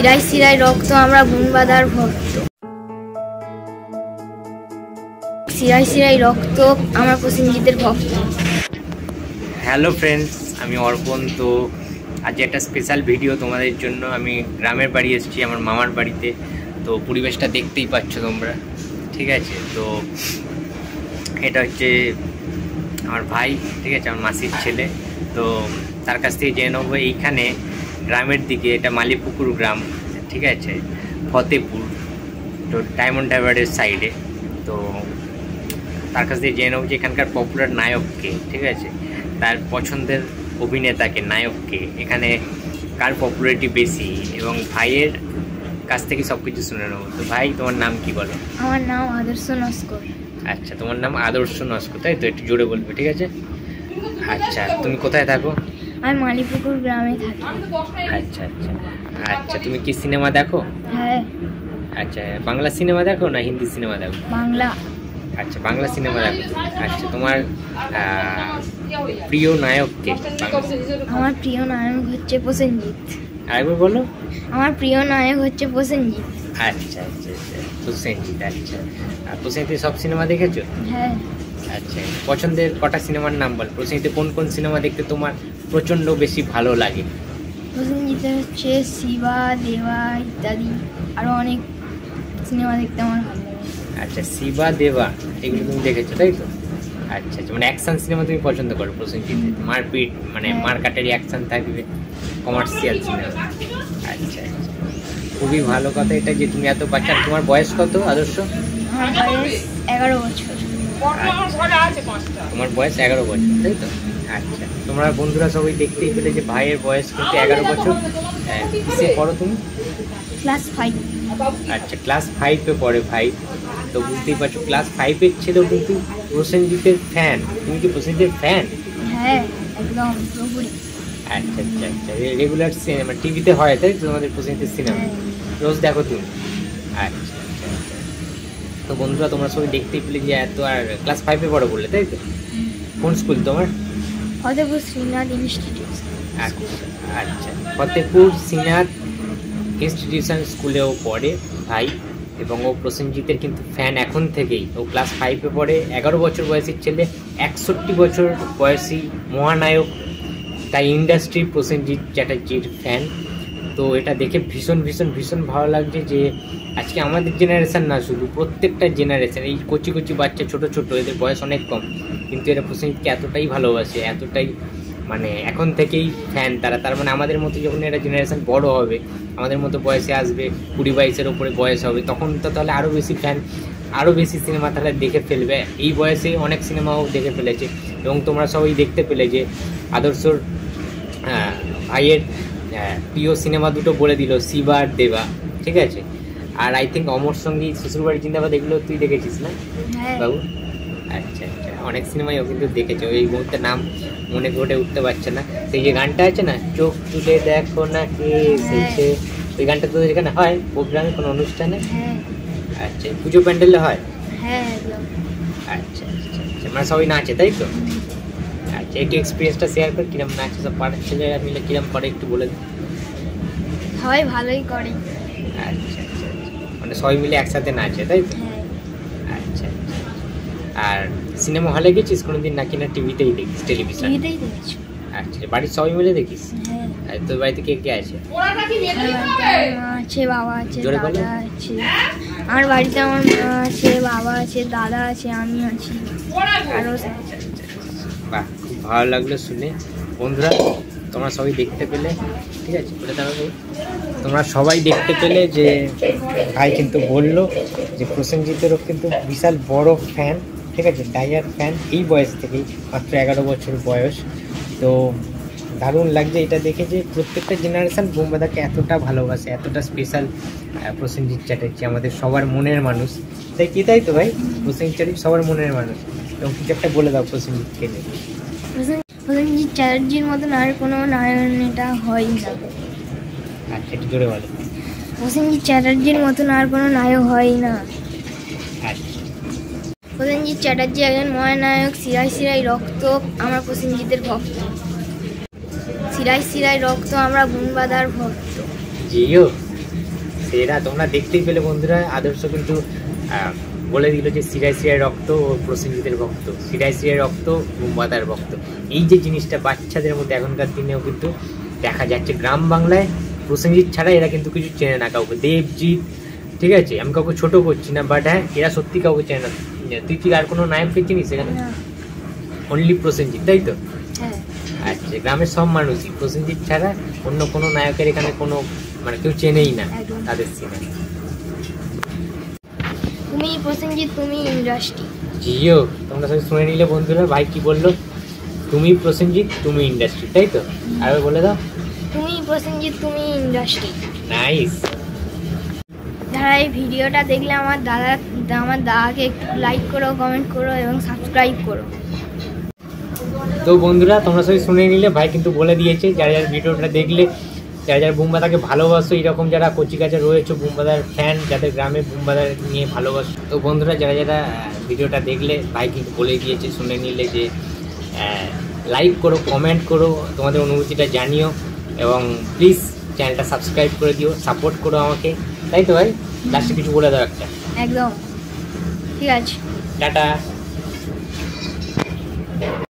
শিরায় শিরায় রক্ত আমরা গুণবাধার ভক্ত, শিরায় শিরায় রক্ত আমরা প্রসেনজিতের ভক্ত। হ্যালো ফ্রেন্ডস, আমি অর্পণ। তো আজ একটা স্পেশাল ভিডিও তোমাদের জন্য। আমি গ্রামের বাড়ি এসেছি, আমার মামার বাড়িতে। তো পরিবেশটা দেখতেই পাচ্ছ তোমরা, ঠিক আছে? তো এটা হচ্ছে আমার ভাই, ঠিক আছে, আমার মাসির ছেলে। তো তার কাছ থেকে জেনে নেবো এইখানে গ্রামের দিকে, এটা মালিপুকুর গ্রাম, ঠিক আছে, ফতেপুর, তো ডায়মন্ড হারবারের সাইডে। তো তার কাছ থেকে জেনে নেবো যে এখানকার পপুলার নায়ককে, ঠিক আছে, তার পছন্দের অভিনেতাকে, নায়ককে, এখানে কার পপুলারিটি বেশি, এবং ভাইয়ের কাছ থেকে সব কিছু শুনে নেবো। তো ভাই, তোমার নাম কি বলো? আমার নাম আদর্শ নস্কর। আচ্ছা, তোমার নাম আদর্শ নস্কর, তাই তো? একটু জোরে বলবে, ঠিক আছে? আচ্ছা, তুমি কোথায় থাকো? আমি মালিপুকুর গ্রামে থাকি। আচ্ছা আচ্ছা আচ্ছা, তুমি কি সিনেমা দেখো? হ্যাঁ। আচ্ছা, বাংলা সিনেমা দেখো না হিন্দি সিনেমা দেখো? বাংলা। আচ্ছা, বাংলা সিনেমা দেখো তুমি। আচ্ছা, তোমার প্রিয় নায়ক কে? আমার প্রিয় নায়ক হচ্ছে প্রসেনজিৎ। আরেকবার বলো। আমার প্রিয় নায়ক হচ্ছে প্রসেনজিৎ। আচ্ছা আচ্ছা আচ্ছা, প্রসেনজিৎ। আচ্ছা, আর প্রসেনজিৎ সব সিনেমা দেখেছো? হ্যাঁ। আচ্ছা, পছন্দের কটা সিনেমার নাম বল। প্রসেনজিৎ কোন কোন সিনেমা দেখতে তোমার প্রচণ্ড বেশি ভালো লাগে? প্রসেনজিতের হচ্ছে শিবা, দেবা ইত্যাদি আরও অনেক সিনেমা দেখতে আমার ভালো লাগে। আচ্ছা, শিবা, দেবা এগুলো তুমি দেখেছো, তাই তো? আচ্ছা আচ্ছা, মানে অ্যাকশন সিনেমা তুমি পছন্দ করো প্রসেনজিৎ? মারপিট, মানে মারকাটারি অ্যাকশন থাকবে, কমার্শিয়াল সিনেমা। আচ্ছা আচ্ছা, খুবই ভালো কথা এটা যে তুমি এত বাচ্চা। তোমার বয়স কত আদর্শ? আমার বয়স 11 বছর। তোমার বয়স 11 বছর, তাই তো? আচ্ছা, তোমরা বন্ধুরা সবাই দেখতেই পেলে যে ভাইয়ের বয়স কিন্তু 11 বছর। কিসে পড়ো তুমি? ক্লাস 5। আচ্ছা, ক্লাস 5-এ পড়ে ভাই। তো বুঝতেই পারছো, ক্লাস 5-এর ছেলেও কিন্তু প্রসেনজিতের ফ্যান। তুমি কি প্রসেনজিতের ফ্যান? হ্যাঁ, একদম পুরোপুরি। আচ্ছা আচ্ছা আচ্ছা, রেগুলার সিনেমা টিভিতে হয়, তাই তো? তোমাদের প্রসেনজিতের সিনেমা রোজ দেখো তুমি? আচ্ছা আচ্ছা আচ্ছা। তো বন্ধুরা, তোমরা সবাই দেখতেই পেলে যে এত। আর ক্লাস 5-এ পড়ো বললে, তাই তো? কোন স্কুল তোমার? ফতেপুর শ্রীনাথ ইনস্টিটিউট। আচ্ছা আচ্ছা, ফতেপুর শ্রীনাথ ইনস্টিটিউশন স্কুলেও পড়ে ভাই, এবং ও প্রসেনজিতের কিন্তু ফ্যান এখন থেকেই। ও ক্লাস 5-এ পড়ে, 11 বছর বয়সী ছেলে, 61 বছর বয়সী মহানায়ক, তাই ইন্ডাস্ট্রি প্রসেনজিৎ চ্যাটার্জির ফ্যান। তো এটা দেখে ভীষণ ভীষণ ভীষণ ভালো লাগছে যে আজকে আমাদের জেনারেশান না, শুধু প্রত্যেকটা জেনারেশান, এই কচি কচি বাচ্চা, ছোট ছোট, এদের বয়স অনেক কম, কিন্তু এরা প্রসেনজিৎকে এতটাই ভালোবাসে, এতটাই মানে এখন থেকেই ফ্যান তারা। তার মানে আমাদের মতো যখন এরা জেনারেশান বড় হবে, আমাদের মতো বয়সে আসবে, 20-22-এর ওপরে বয়স হবে, তখন তো তাহলে আরও বেশি ফ্যান, আরও বেশি সিনেমা তাহলে দেখে ফেলবে। এই বয়সে অনেক সিনেমাও দেখে ফেলেছে, এবং তোমরা সবাই দেখতে পেলে যে আদর্শর ভাইয়ের প্রিয় সিনেমা দুটো বলে দিল, শিবা আর দেবা, ঠিক আছে? আর আই থিঙ্ক অমর সঙ্গীত, শ্বশুরবাড়ি জিন্দাবাদ, এগুলো তুই দেখেছিস না বাবু? আচ্ছা আচ্ছা, অনেক সিনেমাই ও কিন্তু দেখেছো। এই মুহূর্তে নাম মনে ঘটে উঠতে পারছে না। সেই যে গানটা আছে না, চোখ তুলে দেখো না কে এসেছে, ওই গানটা তোদের এখানে হয় প্রোগ্রামে, কোনো অনুষ্ঠানে? আচ্ছা, পুজো প্যান্ডেলে হয়? হ্যাঁ। আচ্ছা আচ্ছা আচ্ছা, মানে সবাই নাচে, তাই তো? আচ্ছা, একটু এক্সপিরিয়েন্সটা শেয়ার কর, কিরম নাচে সব পাড়ার ছেলেরা মিলে, কিরম করে একটু বলে দিন। সবাই ভালোই করে। আচ্ছা আচ্ছা আচ্ছা, মানে সবাই মিলে একসাথে নাচে, তাই তো? আচ্ছা আচ্ছা, আর সিনেমা হলে গেছিস কোনোদিন নাকি না টিভিতেই দেখিস, টেলিভিশন? টিভিতেই দেখেছি। আচ্ছা, বাড়ির সবাই মিলে দেখিস? হ্যাঁ। আর তোর বাড়িতে কে কে আছে? মা আছে, বাবা আছে, জোরে বলো। দাদা আছে। আমার বাড়িতে আমার মা আছে, বাবা আছে, দাদা আছে, আমি আছি, আরও। বাহ, খুব ভালো লাগলো শুনে। বন্ধুরা, তোমরা সবাই দেখতে পেলে, ঠিক আছে? তোমরা সবাই দেখতে পেলে যে ভাই কিন্তু বললো যে প্রসেনজিতেরও কিন্তু বিশাল বড় ফ্যান, ঠিক আছে, ডাইয়ার ফ্যান, এই বয়স থেকেই, মাত্র 11 বছর বয়স। তো দারুণ লাগছে এটা দেখে যে প্রত্যেকটা জেনারেশান বোমবাদাকে এতটা ভালোবাসে, এতটা স্পেশাল। প্রসেনজিৎ চ্যাটার্জি আমাদের সবার মনের মানুষ, তাই কি? তাই তো ভাই, প্রসেনজিৎ চ্যাটার্জি সবার মনের মানুষ। এবং কিছু একটা বলে দাও প্রসেনজিৎকে নিয়ে। প্রসেনজিৎ চ্যাটার্জির মতন আর কোনো নায়কটা হয় না। আচ্ছা, একটু জোরে বলো। প্রসেনজিৎ চ্যাটার্জির মতন আর কোনো নায়ক হয় না। আচ্ছা, প্রসেনজিৎ চ্যাটার্জি একজন মহানায়ক, শিরায় শিরায় রক্ত আমরা প্রসেনজিতের ভক্ত, শিরায় শিরায় রক্ত আমরা গুণবাধার ভক্ত। জিও। সেরা। তোমরা দেখতেই পেলে বন্ধুরা, আদর্শ কিন্তু বলে দিল যে শিরায় শিরায় রক্ত ও প্রসেনজিতের ভক্ত, শিরায় শিরায় রক্ত বুম্বাদার ভক্ত। এই যে জিনিসটা বাচ্চাদের মধ্যে এখনকার দিনেও কিন্তু দেখা যাচ্ছে। গ্রাম বাংলায় প্রসেনজিৎ ছাড়া এরা কিন্তু কিছু চেনে না কাউকে। দেবজিৎ, ঠিক আছে, আমি কাউকে ছোট করছি না, বাট হ্যাঁ এরা সত্যি কাউকে চেনে না। তুই কি আর কোনো নায়ককে চিনিস এখানে? অনলি প্রসেনজিৎ, তাই তো? হ্যাঁ। আচ্ছা, গ্রামের সব মানুষই প্রসেনজিৎ ছাড়া অন্য কোনো নায়কের এখানে কোনো মানে কেউ চেনেই না তাদের সিনেমা। তুমি প্রসেনজিৎ, তুমি ইন্ডাস্ট্রি। জিও, তোমরা সবাই শুনে নিলে বন্ধুরা, ভাই কি বললো? তুমি প্রসেনজিৎ, তুমি ইন্ডাস্ট্রি, তাই তো? আর বলে দাও, তুমি প্রসেনজিৎ, তুমি ইন্ডাস্ট্রি। নাইস। যারা এই ভিডিওটা দেখলে আমার দাদাকে একটু লাইক করো, কমেন্ট করো এবং সাবস্ক্রাইব করো। তো বন্ধুরা, তোমরা সবাই শুনে নিলে, ভাই কিন্তু বলে দিয়েছে যারা যারা ভিডিওটা দেখলে, যারা যারা বুম্বাদাকে ভালোবাসো, এরকম যারা কচিকাচা রয়েছে বুম্বাদার ফ্যান, যাদের গ্রামে বুম্বাদার নিয়ে ভালোবাসো, তো বন্ধুরা যারা যারা ভিডিওটা দেখলে, ভাই কিন্তু বলে দিয়েছে, শুনে নিলে যে লাইক করো, কমেন্ট করো, তোমাদের অনুভূতিটা জানিও এবং প্লিজ চ্যানেলটা সাবস্ক্রাইব করে দিও, সাপোর্ট করো আমাকে, তাই তো ভাই? লাস্টে কিছু বলে দাও একটা। একদম ঠিক আছে, টাটা।